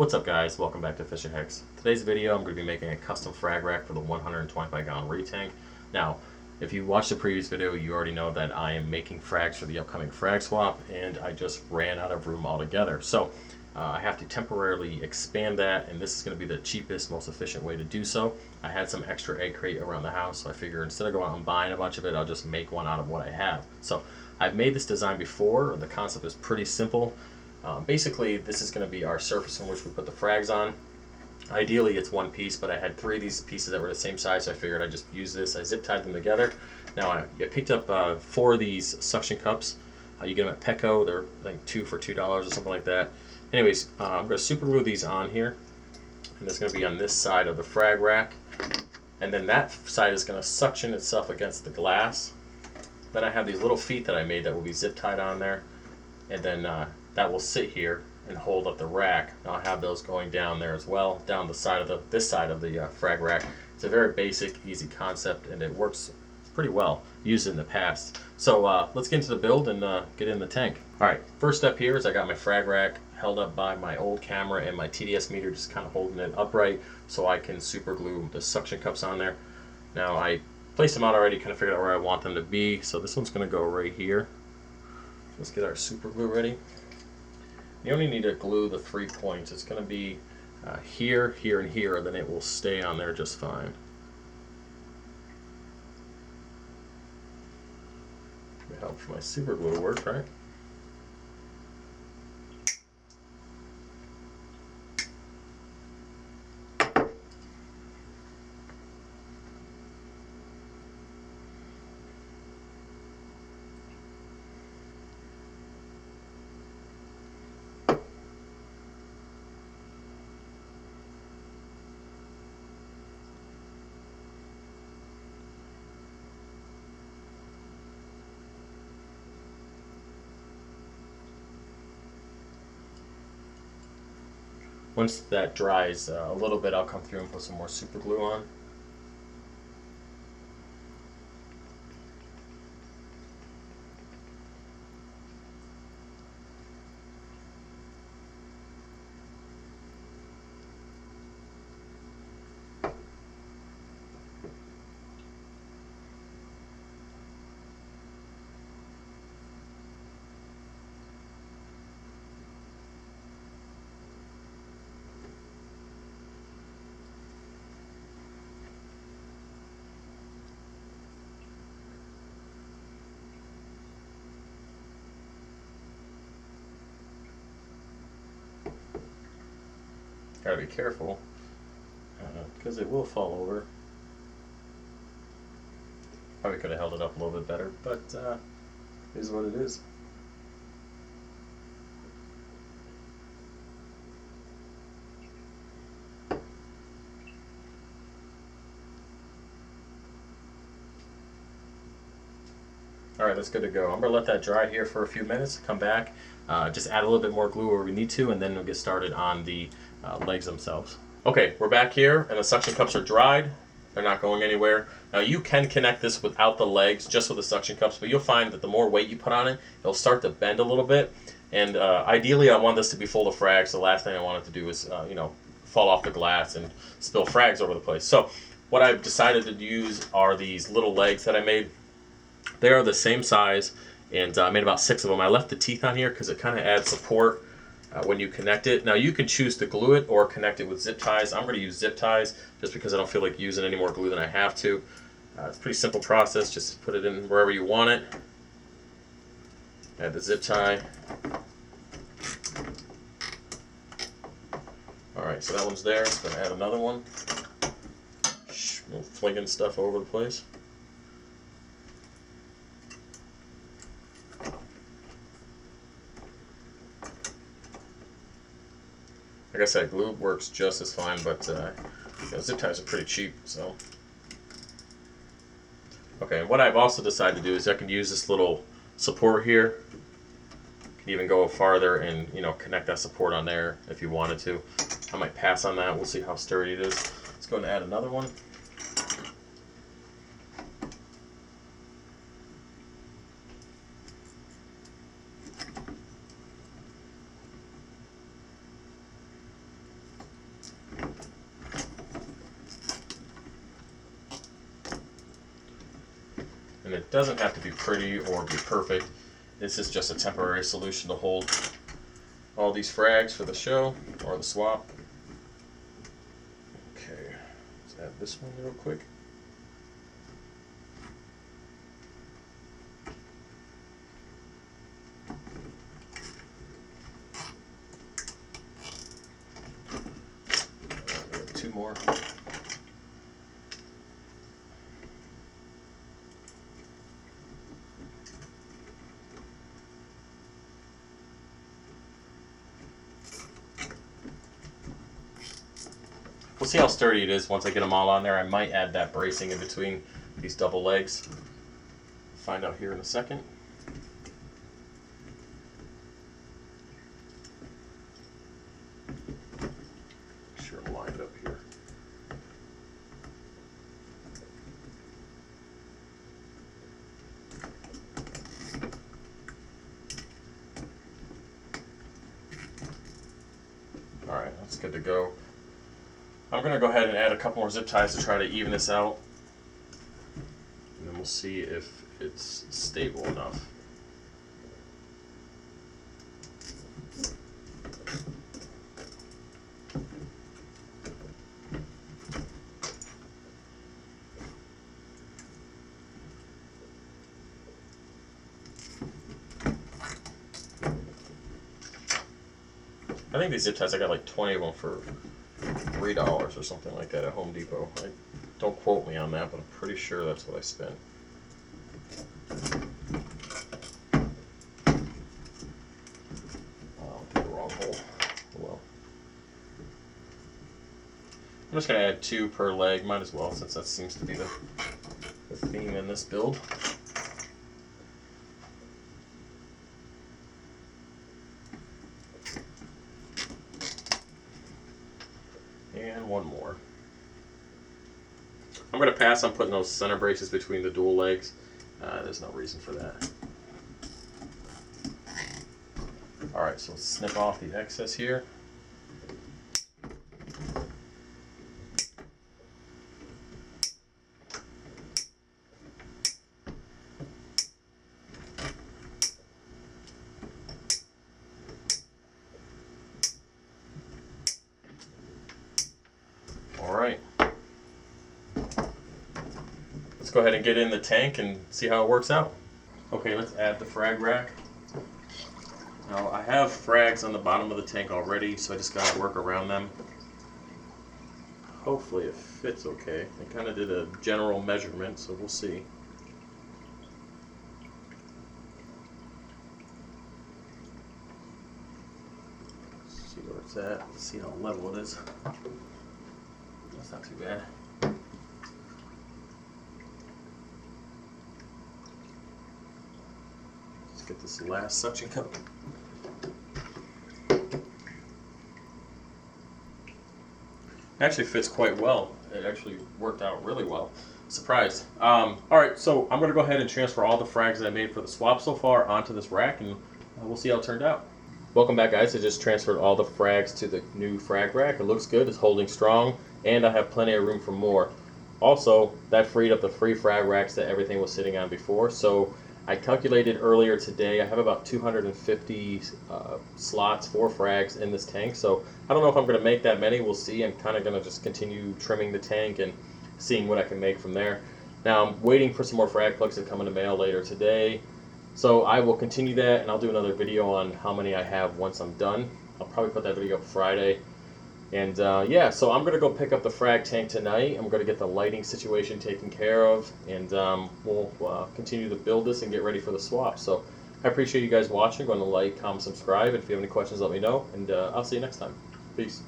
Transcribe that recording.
What's up guys, welcome back to Fisher Hicks. Today's video I'm going to be making a custom frag rack for the 125 gallon Reef tank. Now, if you watched the previous video, you already know that I am making frags for the upcoming frag swap, and I just ran out of room altogether. So I have to temporarily expand that, and this is going to be the cheapest, most efficient way to do so. I had some extra egg crate around the house, so I figured instead of going out and buying a bunch of it, I'll just make one out of what I have. So I've made this design before. The concept is pretty simple. Basically, this is going to be our surface in which we put the frags on. Ideally, it's one piece, but I had three of these pieces that were the same size, so I figured I'd just use this. I zip tied them together. Now, I picked up 4 of these suction cups. You get them at Petco. They're like 2 for $2 or something like that. Anyways, I'm going to super glue these on here, and it's going to be on this side of the frag rack. And then that side is going to suction itself against the glass. Then I have these little feet that I made that will be zip tied on there, and then that will sit here and hold up the rack. Now I have those going down there as well, down the side of this side of the frag rack. It's a very basic, easy concept, and it works pretty well. Used it in the past. So let's get into the build and get in the tank. All right, first step here is I got my frag rack held up by my old camera and my TDS meter, just kind of holding it upright so I can super glue the suction cups on there. Now I placed them out already, kind of figured out where I want them to be. So this one's going to go right here. Let's get our super glue ready. You only need to glue the 3 points. It's going to be here, here, and here, and then it will stay on there just fine. It helps my super glue to work, right? Once that dries a little bit, I'll come through and put some more super glue on. Gotta be careful because it will fall over. Probably could have held it up a little bit better, but it is what it is. Alright, that's good to go. I'm going to let that dry here for a few minutes, come back, just add a little bit more glue where we need to, and then we'll get started on the legs themselves. Okay, we're back here, and the suction cups are dried. They're not going anywhere. Now you can connect this without the legs, just with the suction cups, but you'll find that the more weight you put on it, it'll start to bend a little bit. And ideally I want this to be full of frags. The last thing I want it to do is fall off the glass and spill frags over the place. So what I've decided to use are these little legs that I made. They are the same size, and I made about 6 of them. I left the teeth on here because it kind of adds support when you connect it. Now you can choose to glue it or connect it with zip ties. I'm going to use zip ties just because I don't feel like using any more glue than I have to. It's a pretty simple process. Just put it in wherever you want it. Add the zip tie. Alright, so that one's there. I'm going to add another one. Flinging stuff all over the place. Like I said, glue works just as fine, but zip ties are pretty cheap. So, okay. And what I've also decided to do is I can use this little support here. You can even go farther and connect that support on there if you wanted to. I might pass on that. We'll see how sturdy it is. Let's go and add another one. And it doesn't have to be pretty or be perfect. This is just a temporary solution to hold all these frags for the show or the swap. Okay, let's add this one real quick. Two more. We'll see how sturdy it is once I get them all on there. I might add that bracing in between these double legs. Find out here in a second. Make sure I'm lined up here. Alright, that's good to go. I'm going to go ahead and add a couple more zip ties to try to even this out. And then we'll see if it's stable enough. I think these zip ties, I got like 20 of them for $3 or something like that at Home Depot. Don't quote me on that, but I'm pretty sure that's what I spent. Oh, the wrong hole. Well, I'm just going to add 2 per leg. Might as well, since that seems to be the theme in this build. And one more. I'm going to pass on putting those center braces between the dual legs. There's no reason for that. Alright, so let's snip off the excess here. Alright. Let's go ahead and get in the tank and see how it works out. Okay, let's add the frag rack. Now I have frags on the bottom of the tank already, so I just got to work around them. Hopefully it fits okay. I kind of did a general measurement, so we'll see. Let's see where it's at. Let's see how level it is. That's not too bad. Let's get this last suction cup. Actually fits quite well. It actually worked out really well. Surprised. Alright, so I'm going to go ahead and transfer all the frags that I made for the swap so far onto this rack, and we'll see how it turned out. Welcome back, guys. I just transferred all the frags to the new frag rack. It looks good. It's holding strong, and I have plenty of room for more. Also, that freed up the free frag racks that everything was sitting on before. So I calculated earlier today, I have about 250 slots for frags in this tank. So I don't know if I'm going to make that many. We'll see. I'm kind of going to just continue trimming the tank and seeing what I can make from there. Now I'm waiting for some more frag plugs to come in the mail later today. So I will continue that, and I'll do another video on how many I have once I'm done. I'll probably put that video up Friday. And yeah, so I'm going to go pick up the frag tank tonight. I'm going to get the lighting situation taken care of, and we'll continue to build this and get ready for the swap. So I appreciate you guys watching. Go on to like, comment, subscribe, and if you have any questions, let me know, and I'll see you next time. Peace.